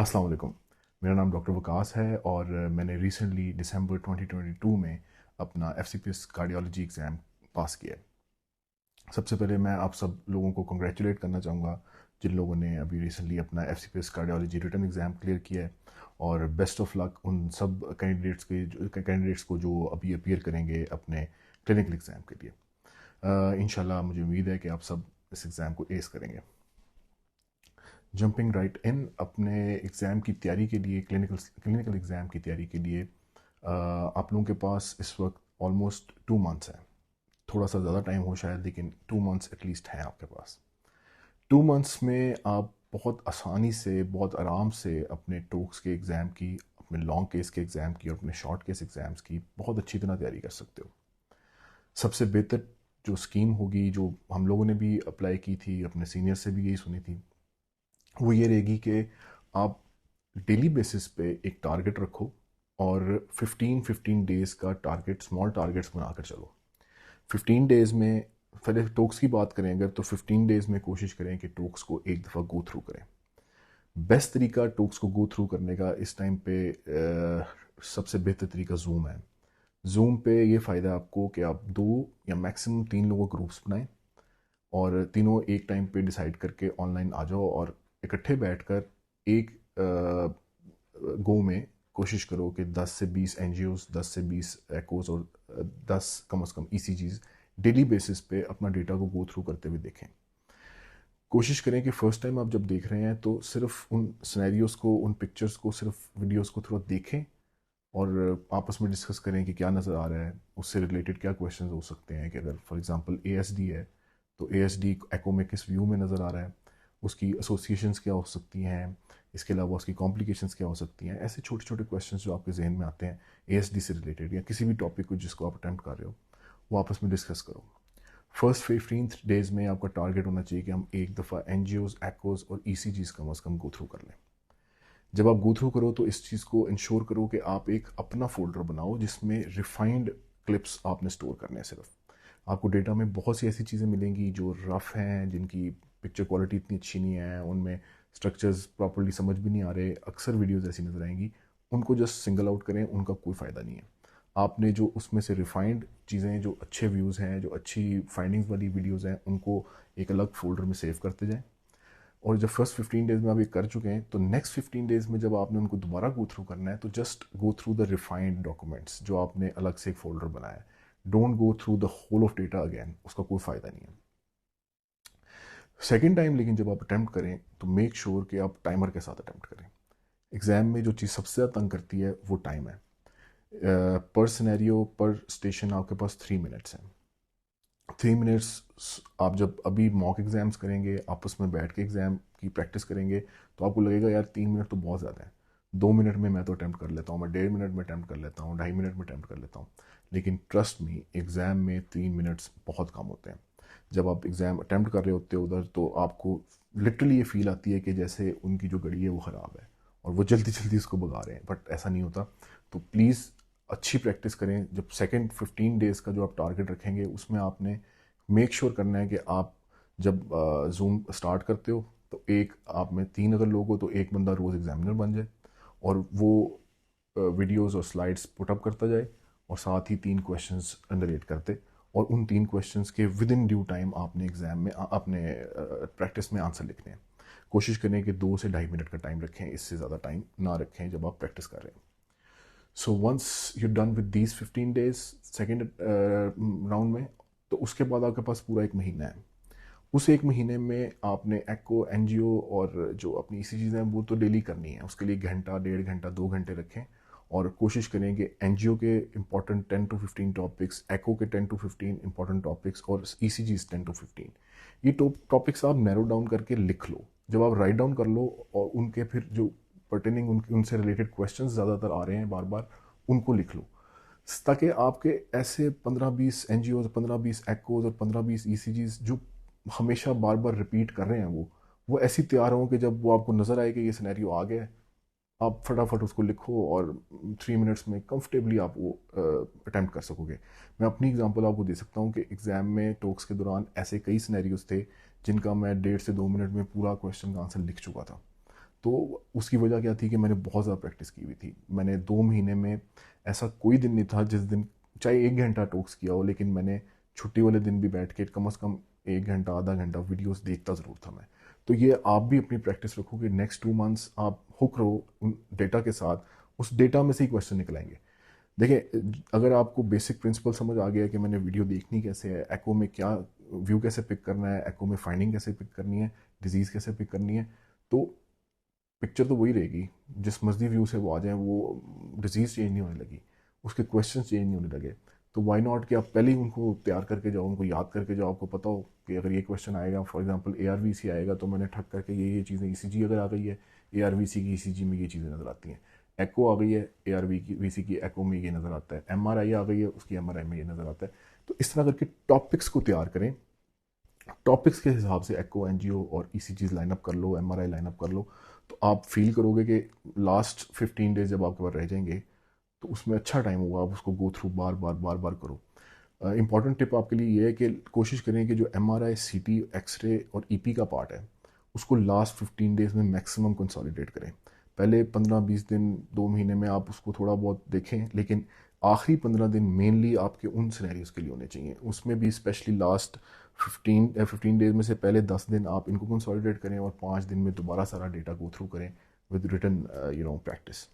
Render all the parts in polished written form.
अस्सलाम वालेकुम। मेरा नाम डॉक्टर वकास है और मैंने रिसेंटली दिसंबर 2022 में अपना एफसीपीएस कार्डियोलॉजी एग्ज़ाम पास किया है। सबसे पहले मैं आप सब लोगों को कंग्रेचुलेट करना चाहूँगा जिन लोगों ने अभी रिसेंटली अपना FCPS cardiology written exam clear किया है, और बेस्ट ऑफ लक उन सब कैंडिडेट्स को जो अभी अपीयर करेंगे अपने क्लिनिकल एग्ज़ाम के लिए। इंशाल्लाह मुझे उम्मीद है कि आप सब इस एग्ज़ाम को एस करेंगे। जंपिंग राइट इन अपने एग्ज़ाम की तैयारी के लिए, क्लिनिकल एग्ज़ाम की तैयारी के लिए आप लोगों के पास इस वक्त ऑलमोस्ट 2 मंथ्स है। थोड़ा सा ज़्यादा टाइम हो शायद, लेकिन 2 मंथ्स एटलीस्ट हैं आपके पास। 2 मंथ्स में आप बहुत आसानी से, बहुत आराम से अपने टोक्स के एग्ज़ाम की, अपने लॉन्ग केस के एग्ज़ाम की और अपने शॉर्ट केस एग्ज़ाम्स की बहुत अच्छी तरह तैयारी कर सकते हो। सबसे बेहतर जो स्कीम होगी, जो हम लोगों ने भी अप्लाई की थी, अपने सीनियर से भी यही सुनी थी, वो ये रहेगी कि आप डेली बेसिस पे एक टारगेट रखो और 15-15 डेज़ का टारगेट, स्मॉल टारगेट्स बनाकर चलो। 15 डेज़ में, पहले टोक्स की बात करें अगर, तो 15 डेज़ में कोशिश करें कि टोक्स को एक दफ़ा गो थ्रू करें। बेस्ट तरीका टोक्स को गो थ्रू करने का इस टाइम पे सबसे बेहतर तरीका जूम है। जूम पे ये फ़ायदा है आपको कि आप 2 या मैक्सिमम 3 लोगों के ग्रुप्स बनाएं और तीनों एक टाइम पे डिसाइड करके ऑनलाइन आ जाओ और इकट्ठे बैठकर एक गो में कोशिश करो कि 10 से 20 एनजीओज, 10 से 20 एकोज और 10 कम से कम ईसीजीज डेली बेसिस पे अपना डेटा को गो थ्रू करते हुए देखें। कोशिश करें कि फर्स्ट टाइम आप जब देख रहे हैं तो सिर्फ उन सिनेरियोज को, उन पिक्चर्स को, सिर्फ वीडियोस को थोड़ा देखें और आपस में डिस्कस करें कि क्या नज़र आ रहा है, उससे रिलेटेड क्या क्वेश्चन हो सकते हैं। कि अगर फॉर एग्जांपल एएसडी है तो एएसडी एको में किस व्यू में नज़र आ रहा है, उसकी एसोसिएशंस क्या हो सकती हैं, इसके अलावा उसकी कॉम्प्लिकेशंस क्या हो सकती हैं। ऐसे छोटे छोटे क्वेश्चंस जो आपके जहन में आते हैं एएसडी से रिलेटेड या किसी भी टॉपिक को जिसको आप अटैम्प्ट कर रहे हो, वो आपस में डिस्कस करो। फर्स्ट 15 डेज़ में आपका टारगेट होना चाहिए कि हम एक दफ़ा एनजीओज, एकोज और ईसीजीज कम अज़ कम गो थ्रू कर लें। जब आप गो थ्रू करो तो इस चीज़ को इंश्योर करो कि आप एक अपना फोल्डर बनाओ जिसमें रिफाइंड क्लिप्स आपने स्टोर करने हैं। सिर्फ आपको डेटा में बहुत सी ऐसी चीज़ें मिलेंगी जो रफ़ हैं, जिनकी पिक्चर क्वालिटी इतनी अच्छी नहीं है, उनमें स्ट्रक्चर्स प्रॉपर्ली समझ भी नहीं आ रहे, अक्सर वीडियोज़ ऐसी नज़र आएंगी। उनको जस्ट सिंगल आउट करें, उनका कोई फ़ायदा नहीं है। आपने जो उसमें से रिफाइंड चीज़ें, जो अच्छे व्यूज़ हैं, जो अच्छी फाइंडिंग्स वाली वीडियोज़ हैं, उनको एक अलग फोल्डर में सेव करते जाएँ। और जब फर्स्ट 15 डेज़ में आप ये कर चुके हैं तो नेक्स्ट 15 डेज़ में जब आपने उनको दोबारा गो थ्रू करना है तो just go through the refined documents जो आपने अलग से एक फोल्डर बनाया है। Don't go through the whole of data again, उसका कोई फ़ायदा नहीं है। सेकेंड टाइम लेकिन जब आप अटैम्प्ट करें तो मेक श्योर कि आप टाइमर के साथ अटैम्प्ट करें। एग्ज़ाम में जो चीज़ सबसे ज़्यादा तंग करती है वो टाइम है। पर सिनेरियो, पर स्टेशन आपके पास 3 मिनट्स हैं। 3 मिनट्स आप जब अभी मॉक एग्ज़ाम्स करेंगे, आपस में बैठ के एग्ज़ाम की प्रैक्टिस करेंगे, तो आपको लगेगा यार 3 मिनट तो बहुत ज़्यादा है। 2 मिनट में मैं तो अटैम्प्ट कर लेता हूँ, मैं 1.5 मिनट में अटैम्प्ट कर लेता हूँ, 2.5 मिनट में अटैम्प्ट कर लेता हूँ। लेकिन ट्रस्ट मी, एग्ज़ाम में 3 मिनट्स बहुत कम होते हैं। जब आप एग्ज़ाम अटैम्प्ट कर रहे होते हो उधर, तो आपको लिटरली ये फील आती है कि जैसे उनकी जो घड़ी है वो ख़राब है और वो जल्दी जल्दी उसको भगा रहे हैं, बट ऐसा नहीं होता। तो प्लीज़ अच्छी प्रैक्टिस करें। जब सेकेंड 15 डेज़ का जो आप टारगेट रखेंगे उसमें आपने मेक श्योर करना है कि आप जब जूम स्टार्ट करते हो तो एक आप में 3 अगर लोग हो तो एक बंदा रोज़ एग्जामिनर बन जाए और वो वीडियोस और स्लाइड्स पुटअप करता जाए और साथ ही 3 क्वेश्चंस नरेट करते, और उन 3 क्वेश्चंस के विद इन ड्यू टाइम आपने एग्ज़ाम में अपने प्रैक्टिस में आंसर लिखने हैं। कोशिश करें कि 2 से 2.5 मिनट का टाइम रखें, इससे ज़्यादा टाइम ना रखें जब आप प्रैक्टिस कर रहे हैं। So once you done with these 15 days second round में, तो उसके बाद आपके पास पूरा एक महीना है। उस एक महीने में आपने एको, एनजीओ और जो अपनी इसी चीज़ें हैं वो तो डेली करनी है। उसके लिए घंटा, 1.5 घंटा, 2 घंटे रखें और कोशिश करें कि एनजीओ के इंपॉर्टेंट 10 to 15 टॉपिक्स, एको के 10 to 15 इंपॉर्टेंट टॉपिक्स और ईसीजीज 10 to 15, ये टॉपिक्स आप नैरो डाउन करके लिख लो। जब आप राइट डाउन कर लो और उनके फिर जो पर्टेनिंग, उनसे रिलेटेड क्वेश्चन ज़्यादातर आ रहे हैं बार बार, उनको लिख लो, ताकि आपके ऐसे 15-20 एनजीओ, 15-20 एकोज और 15-20 ईसीजीज जो हमेशा बार बार रिपीट कर रहे हैं, वो ऐसी तैयार हों कि जब वो आपको नज़र आए कि ये सिनेरियो आ गया है, आप फटाफट उसको लिखो और 3 मिनट्स में कंफर्टेबली आप वो अटैम्प्ट कर सकोगे। मैं अपनी एग्जांपल आपको दे सकता हूँ कि एग्ज़ाम में टॉक्स के दौरान ऐसे कई सिनेरियोज थे जिनका मैं 1.5 से 2 मिनट में पूरा क्वेश्चन का आंसर लिख चुका था। तो उसकी वजह क्या थी कि मैंने बहुत ज़्यादा प्रैक्टिस की हुई थी। मैंने 2 महीने में ऐसा कोई दिन नहीं था जिस दिन चाहे 1 घंटा टॉक्स किया हो, लेकिन मैंने छुट्टी वाले दिन भी बैठ के कम से कम 1 घंटा आधा घंटा वीडियोस देखता ज़रूर था मैं। तो ये आप भी अपनी प्रैक्टिस रखो कि नेक्स्ट 2 मंथ्स आप हुक रहो उन डेटा के साथ, उस डेटा में से ही क्वेश्चन निकल आएंगे। देखिए, अगर आपको बेसिक प्रिंसिपल समझ आ गया कि मैंने वीडियो देखनी कैसे है, एको में क्या व्यू कैसे पिक करना है, एको में फाइंडिंग कैसे पिक करनी है, डिजीज़ कैसे पिक करनी है, तो पिक्चर तो वही रहेगी। जिस मर्जी व्यू से वो आ जाए, वो डिजीज़ चेंज नहीं होने लगी, उसके क्वेश्चन चेंज नहीं होने लगे। तो वाई नॉट कि आप पहले ही उनको तैयार करके जाओ, उनको याद करके जाओ। आपको पता हो कि अगर ये क्वेश्चन आएगा, फॉर एग्जांपल ARVC आएगा, तो मैंने ठक करके ये चीज़ें, ECG अगर आ गई है ARVC की, ECG में ये चीज़ें नज़र आती हैं। एको आ गई है ARVC की, एको में ये नज़र आता है। MRI आ गई है, उसकी MRI में ये नज़र आता है। तो इस तरह करके टॉपिक्स को तैयार करें, टॉपिक्स के हिसाब से एको, एनजीओ और ECGs लाइनअप कर लो, MRI लाइनअप कर लो। तो आप फील करोगे कि लास्ट 15 डेज जब आपके पास रह जाएंगे, तो उसमें अच्छा टाइम होगा, आप उसको गो थ्रू बार बार बार बार करो। इंपॉर्टेंट टिप आपके लिए ये है कि कोशिश करें कि जो MRI, CT, एक्सरे और EP का पार्ट है, उसको लास्ट 15 डेज में मैक्सिमम कंसोलिडेट करें। पहले 15-20 दिन, 2 महीने में आप उसको थोड़ा बहुत देखें, लेकिन आखिरी 15 दिन मेनली आपके उन सिनेरियोज के लिए होने चाहिए। उसमें भी स्पेशली लास्ट 15 डेज में से पहले 10 दिन आप इनको कंसोलिडेट करें, और 5 दिन में दोबारा सारा डेटा गो थ्रू करें विद रिटन प्रैक्टिस।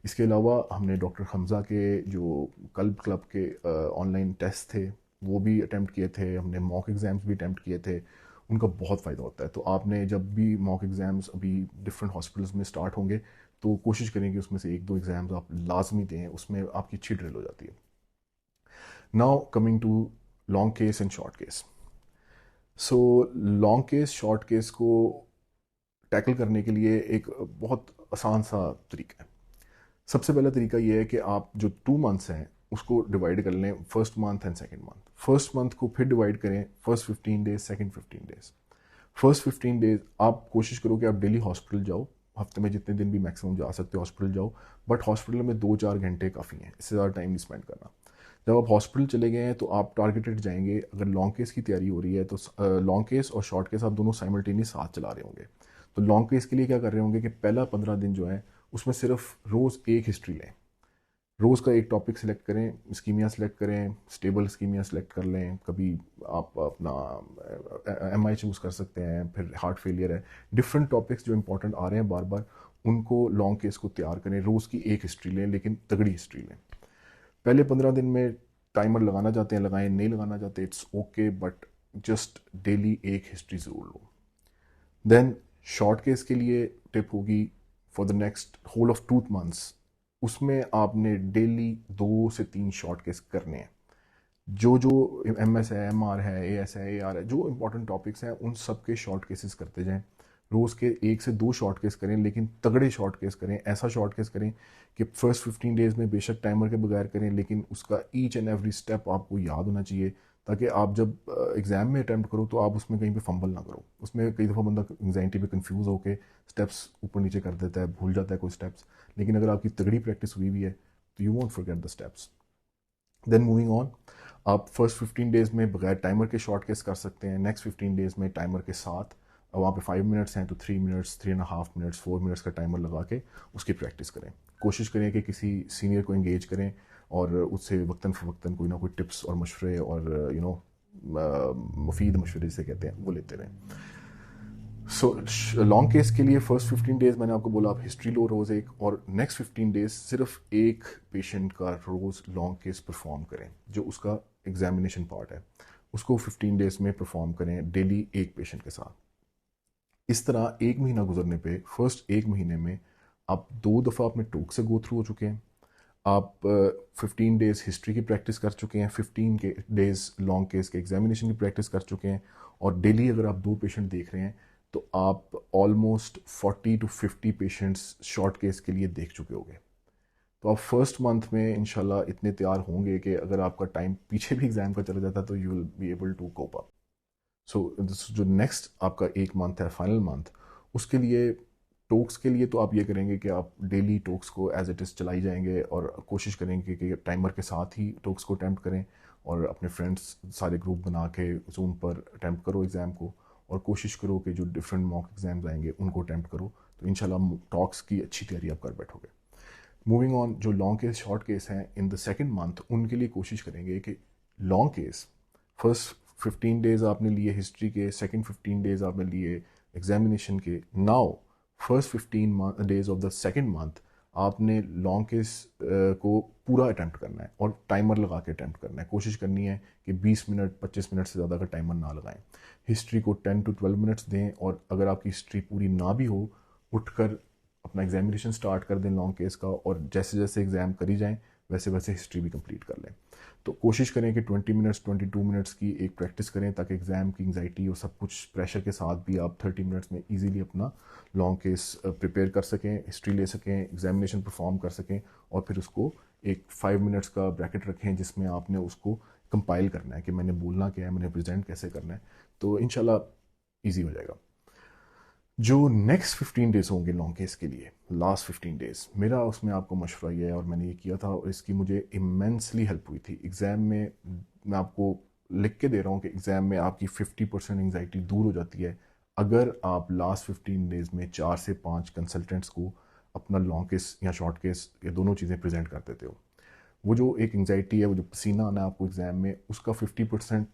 इसके अलावा हमने डॉक्टर हमज़ा के जो कल्ब क्लब के ऑनलाइन टेस्ट थे, वो भी अटैम्प्ट किए थे। हमने मॉक एग्ज़ाम्स भी अटैम्प्ट किए थे। उनका बहुत फ़ायदा होता है। तो आपने जब भी मॉक एग्ज़ाम्स अभी डिफरेंट हॉस्पिटल्स में स्टार्ट होंगे, तो कोशिश करें कि उसमें से 1-2 एग्ज़ाम्स आप लाजमी दें, उसमें आपकी अच्छी ड्रिल हो जाती है। Now coming to long case and short case. So long case, short case को टैकल करने के लिए एक बहुत आसान सा तरीका है। सबसे पहला तरीका ये है कि आप जो 2 मंथ्स हैं उसको डिवाइड कर लें, first month and second month. First month को फिर डिवाइड करें, first 15 days, second 15 days. First 15 days आप कोशिश करो कि आप डेली हॉस्पिटल जाओ, हफ्ते में जितने दिन भी मैक्सिमम जा सकते हो हॉस्पिटल जाओ, बट हॉस्पिटल में 2-4 घंटे काफ़ी हैं, इससे ज़्यादा टाइम नहीं स्पेंड करना। जब आप हॉस्पिटल चले गए हैं तो आप टारगेटेड जाएंगे। अगर लॉन्ग केस की तैयारी हो रही है तो लॉन्ग केस और शॉर्ट केस आप दोनों साइमल्टेनियस साथ चला रहे होंगे। तो लॉन्ग केस के लिए क्या कर रहे होंगे कि पहला 15 दिन जो है उसमें सिर्फ रोज़ एक हिस्ट्री लें। रोज़ का एक टॉपिक सेलेक्ट करें, स्कीमिया सेलेक्ट करें, स्टेबल स्कीमिया सेलेक्ट कर लें। कभी आप अपना MI चूज़ कर सकते हैं, फिर हार्ट फेलियर है। डिफरेंट टॉपिक्स जो इंपॉर्टेंट आ रहे हैं बार बार, उनको लॉन्ग केस को तैयार करें। रोज़ की एक हिस्ट्री लें, लेकिन तगड़ी हिस्ट्री लें। पहले 15 दिन में टाइमर लगाना चाहते हैं लगाएं, नहीं लगाना चाहते it's okay, but just daily एक हिस्ट्री ज़रूर लो। देन शॉर्ट केस के लिए टिप होगी for the next whole of 2 months, उसमें आपने डेली 2 से 3 शॉर्ट केस करने हैं। जो जो MS है, MR है, AS है, AR है, जो इंपॉर्टेंट टॉपिक्स हैं उन सब के शॉर्ट केसेस करते जाएं। रोज़ के 1 से 2 शॉर्ट केस करें, लेकिन तगड़े शॉर्ट केस करें। ऐसा शॉर्ट केस करें कि फर्स्ट 15 डेज में बेशक टाइमर के बगैर करें, लेकिन उसका ईच एंड एवरी स्टेप आपको याद होना चाहिए, ताकि आप जब एग्ज़ाम में अटैम्प्ट करो तो आप उसमें कहीं पे फंबल ना करो। उसमें कई दफ़ा बंदा एंग्जाइटी पे कंफ्यूज होकर स्टेप्स ऊपर नीचे कर देता है, भूल जाता है कोई स्टेप्स। लेकिन अगर आपकी तगड़ी प्रैक्टिस हुई भी है तो you won't forget the steps. Then moving on, आप फर्स्ट 15 डेज में बगैर टाइमर के शॉर्ट केस कर सकते हैं। नेक्स्ट 15 डेज में टाइमर के साथ, वहाँ पे 5 मिनट्स हैं तो 3 मिनट्स, 3.5 मिनट्स, 4 मिनट्स का टाइमर लगा के उसकी प्रैक्टिस करें। कोशिश करें कि किसी सीनियर को एंगेज करें और उससे वक्तन फ़वक्तन कोई ना कोई टिप्स और मशवरे और मुफीद मशवरे जिसे कहते हैं वो लेते रहें। सो लॉन्ग केस के लिए फर्स्ट 15 डेज मैंने आपको बोला आप हिस्ट्री लो रोज़ एक, और नेक्स्ट 15 डेज सिर्फ एक पेशेंट का रोज़ लॉन्ग केस परफॉर्म करें। जो उसका एग्जामिनेशन पार्ट है उसको 15 डेज में परफॉर्म करें डेली एक पेशेंट के साथ। इस तरह 1 महीना गुजरने पे फर्स्ट 1 महीने में आप 2 दफ़ा अपने टोक से गो थ्रू हो चुके हैं। आप 15 डेज हिस्ट्री की प्रैक्टिस कर चुके हैं, 15 डेज लॉन्ग केस के एग्जामिनेशन की प्रैक्टिस कर चुके हैं, और डेली अगर आप 2 पेशेंट देख रहे हैं तो आप almost 40 to 50 patients short case के लिए देख चुके होंगे। तो आप फर्स्ट मंथ में इंशाल्लाह इतने तैयार होंगे कि अगर आपका टाइम पीछे भी एग्ज़ाम का चला जाता तो you will be able to cope up. So जो नेक्स्ट आपका 1 मंथ है, फाइनल मंथ, उसके लिए टोक्स के लिए तो आप ये करेंगे कि आप डेली टोक्स को एज इट इज़ चलाई जाएंगे, और कोशिश करेंगे कि टाइमर के साथ ही टोक्स को अटैम्प्ट करें, और अपने फ्रेंड्स सारे ग्रुप बना के जूम पर अटैम्प्ट करो एग्ज़ाम को, और कोशिश करो कि जो डिफरेंट मॉक एग्ज़ाम्स आएंगे उनको अटैम्प्ट करो, तो इंशाल्लाह टॉक्स की अच्छी तैयारी आप कर बैठोगे। मूविंग ऑन, जो लॉन्ग केस शॉर्ट केस हैं इन द सेकेंड मंथ, उनके लिए कोशिश करेंगे कि लॉन्ग केस फर्स्ट 15 डेज आपने लिए हिस्ट्री के, सेकेंड 15 डेज आपने लिए एग्जामिनेशन के। Now first 15 days of the second month आपने लॉन्ग केस को पूरा अटैम्प्ट करना है और टाइमर लगा के अटैम्प्ट करना है। कोशिश करनी है कि 20 मिनट 25 मिनट से ज़्यादा का टाइमर ना लगाएं। हिस्ट्री को 10 to 12 मिनट्स दें, और अगर आपकी हिस्ट्री पूरी ना भी हो, उठकर अपना एग्जामिनेशन स्टार्ट कर दें लॉन्ग केस का, और जैसे जैसे एग्ज़ाम करी जाएं वैसे वैसे हिस्ट्री भी कंप्लीट कर लें। तो कोशिश करें कि 20 मिनट्स 22 मिनट्स की एक प्रैक्टिस करें, ताकि एग्ज़ाम की एंग्जाइटी और सब कुछ प्रेशर के साथ भी आप 30 मिनट्स में इजीली अपना लॉन्ग केस प्रिपेयर कर सकें, हिस्ट्री ले सकें, एग्जामिनेशन परफॉर्म कर सकें, और फिर उसको एक 5 मिनट्स का ब्रैकेट रखें जिसमें आपने उसको कंपाइल करना है कि मैंने बोलना क्या है, मैंने प्रेजेंट कैसे करना है। तो इंशाल्लाह ईजी हो जाएगा। जो नेक्स्ट 15 डेज होंगे लॉन्ग केस के लिए, लास्ट 15 डेज, मेरा उसमें आपको मशवरा ये है, और मैंने ये किया था और इसकी मुझे इमेंसली हेल्प हुई थी एग्ज़ाम में। मैं आपको लिख के दे रहा हूँ कि एग्ज़ाम में आपकी 50% एंग्जाइटी दूर हो जाती है अगर आप लास्ट 15 डेज में 4 से 5 कंसल्टेंट्स को अपना लॉन्ग केस या शॉर्ट केस या दोनों चीज़ें प्रेजेंट कर देते हो। वो जो एक एंग्जाइटी है, वो जो पसीना आना है आपको एग्ज़ाम में, उसका 50%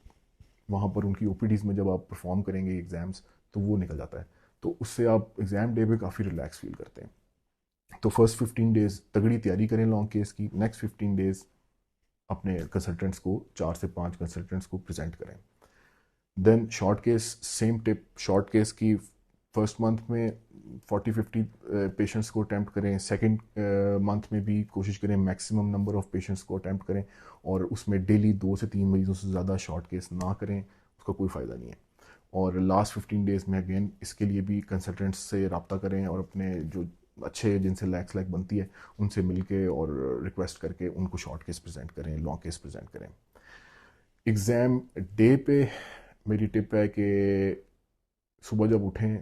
वहाँ पर उनकी ओपीडीज़ में जब आप परफॉर्म करेंगे एग्ज़ाम्स, तो वो निकल जाता है। तो उससे आप एग्ज़ाम डे पे काफ़ी रिलैक्स फील करते हैं। तो फर्स्ट 15 डेज़ तगड़ी तैयारी करें लॉन्ग केस की। नेक्स्ट 15 डेज़ अपने कंसल्टेंट्स को, 4 से 5 कंसल्टेंट्स को प्रेजेंट करें। Then short case, same tip, short case की फर्स्ट मंथ में 40-50 पेशेंट्स को अटैम्प्ट करें। सेकंड मंथ में भी कोशिश करें मैक्सिमम नंबर ऑफ़ पेशेंट्स को अटैम्प्ट करें, और उसमें डेली 2 से 3 मरीजों से ज़्यादा शॉर्ट केस ना करें, उसका कोई फ़ायदा नहीं है। और लास्ट 15 डेज़ में अगेन इसके लिए भी कंसल्टेंट्स से रब्ता करें, और अपने जो अच्छे जिनसे लैक बनती है उनसे मिल के और रिक्वेस्ट करके उनको शॉर्ट केस प्रेजेंट करें, लॉन्ग केस प्रेजेंट करें। एग्ज़ाम डे पे मेरी टिप है कि सुबह जब उठें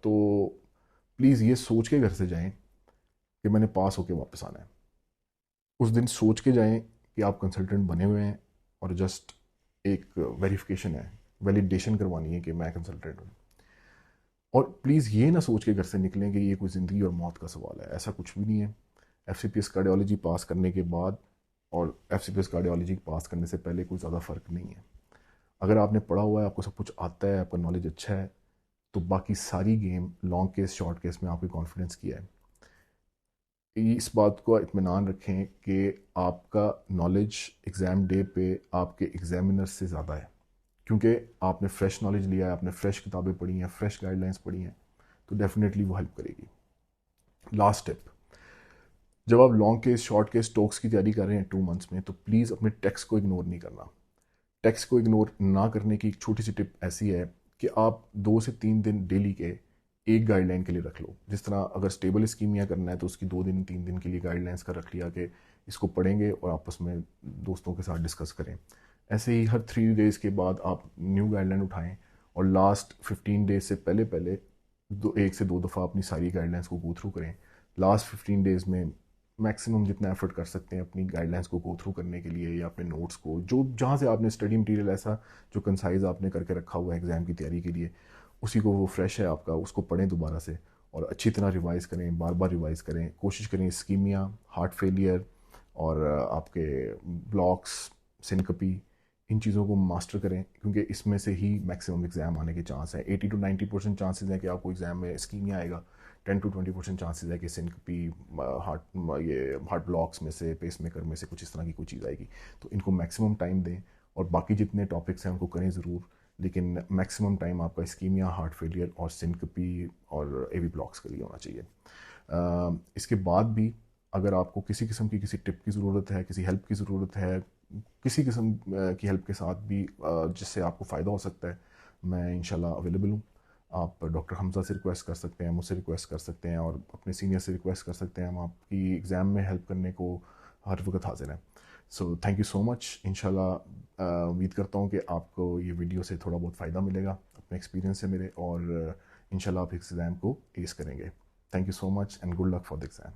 तो प्लीज़ ये सोच के घर से जाएं कि मैंने पास होके वापस आना है। उस दिन सोच के जाएं कि आप कंसल्टेंट बने हुए हैं, और जस्ट एक वेरिफिकेशन है, वैलिडेशन करवानी है कि मैं कंसल्टेंट हूँ। और प्लीज़ ये ना सोच के घर से निकलें कि ये कोई ज़िंदगी और मौत का सवाल है, ऐसा कुछ भी नहीं है। एफसीपीएस कार्डियोलॉजी पास करने के बाद और एफसीपीएस कार्डियोलॉजी पास करने से पहले कोई ज़्यादा फ़र्क नहीं है। अगर आपने पढ़ा हुआ है, आपको सब कुछ आता है, आपका नॉलेज अच्छा है, तो बाकी सारी game long case short case में आपके कॉन्फिडेंस की है। इस बात को इत्मीनान रखें कि आपका नॉलेज एग्ज़ाम डे पे आपके एग्जामिनर से ज़्यादा है, क्योंकि आपने फ्रेश नॉलेज लिया है, आपने फ्रेश किताबें पढ़ी हैं, फ्रेश गाइडलाइंस पढ़ी हैं, तो डेफिनेटली वो हेल्प करेगी। लास्ट टिप, जब आप long case short case talks की तैयारी कर रहे हैं 2 मंथ्स में, तो प्लीज़ अपने टेक्स्ट को इग्नोर नहीं करना। टेक्स्ट को इग्नोर ना करने की एक छोटी सी टिप ऐसी है कि आप 2 से 3 दिन डेली के एक गाइडलाइन के लिए रख लो। जिस तरह अगर स्टेबल स्कीमिया करना है तो उसकी 2 दिन 3 दिन के लिए गाइडलाइंस का रख लिया कि इसको पढ़ेंगे और आपस में दोस्तों के साथ डिस्कस करें। ऐसे ही हर 3 डेज़ के बाद आप न्यू गाइडलाइन उठाएं, और लास्ट 15 डेज से पहले पहले 1 से 2 दफ़ा अपनी सारी गाइडलाइंस को गो थ्रू करें। लास्ट 15 डेज़ में मैक्सिमम जितना एफर्ट कर सकते हैं अपनी गाइडलाइंस को गो थ्रू करने के लिए, या अपने नोट्स को, जो जहाँ से आपने स्टडी मटेरियल ऐसा जो कंसाइज आपने करके रखा हुआ है एग्ज़ाम की तैयारी के लिए, उसी को, वो फ्रेश है आपका, उसको पढ़ें दोबारा से और अच्छी तरह रिवाइज़ करें, बार बार रिवाइज़ करें। कोशिश करें इस्कीमिया, हार्ट फेलियर और आपके ब्लॉक्स, सिनकपी, इन चीज़ों को मास्टर करें, क्योंकि इसमें से ही मैक्सिमम एग्ज़ाम आने के चांस हैं। 80 to 90% चांसेस हैं कि आपको एग्ज़ाम में इस्कीमिया आएगा। 10 to 20% चांसेस है कि सिनकपी, हार्ट ब्लॉक्स में से, पेस मेकर में से कुछ इस तरह की कोई चीज़ आएगी। तो इनको मैक्सिमम टाइम दें, और बाकी जितने टॉपिक्स हैं उनको करें ज़रूर, लेकिन मैक्सिमम टाइम आपका इस्कीमिया, हार्ट फेलियर और सिनकपी और एवी ब्लॉक्स के लिए होना चाहिए। इसके बाद भी अगर आपको किसी किस्म की किसी टिप की ज़रूरत है, किसी हेल्प की ज़रूरत है, किसी किस्म की हेल्प के साथ भी जिससे आपको फ़ायदा हो सकता है, मैं इंशाल्लाह अवेलेबल हूँ। आप डॉक्टर हमज़ा से रिक्वेस्ट कर सकते हैं, मुझसे रिक्वेस्ट कर सकते हैं, और अपने सीनियर से रिक्वेस्ट कर सकते हैं। हम आपकी एग्ज़ाम में हेल्प करने को हर वक्त हाजिर हैं। So thank you so much. इंशाल्लाह उम्मीद करता हूँ कि आपको ये वीडियो से थोड़ा बहुत फ़ायदा मिलेगा अपने एक्सपीरियंस से मेरे, और इंशाल्लाह आप एग्ज़ाम को एस करेंगे। Thank you so much and good luck for the exam.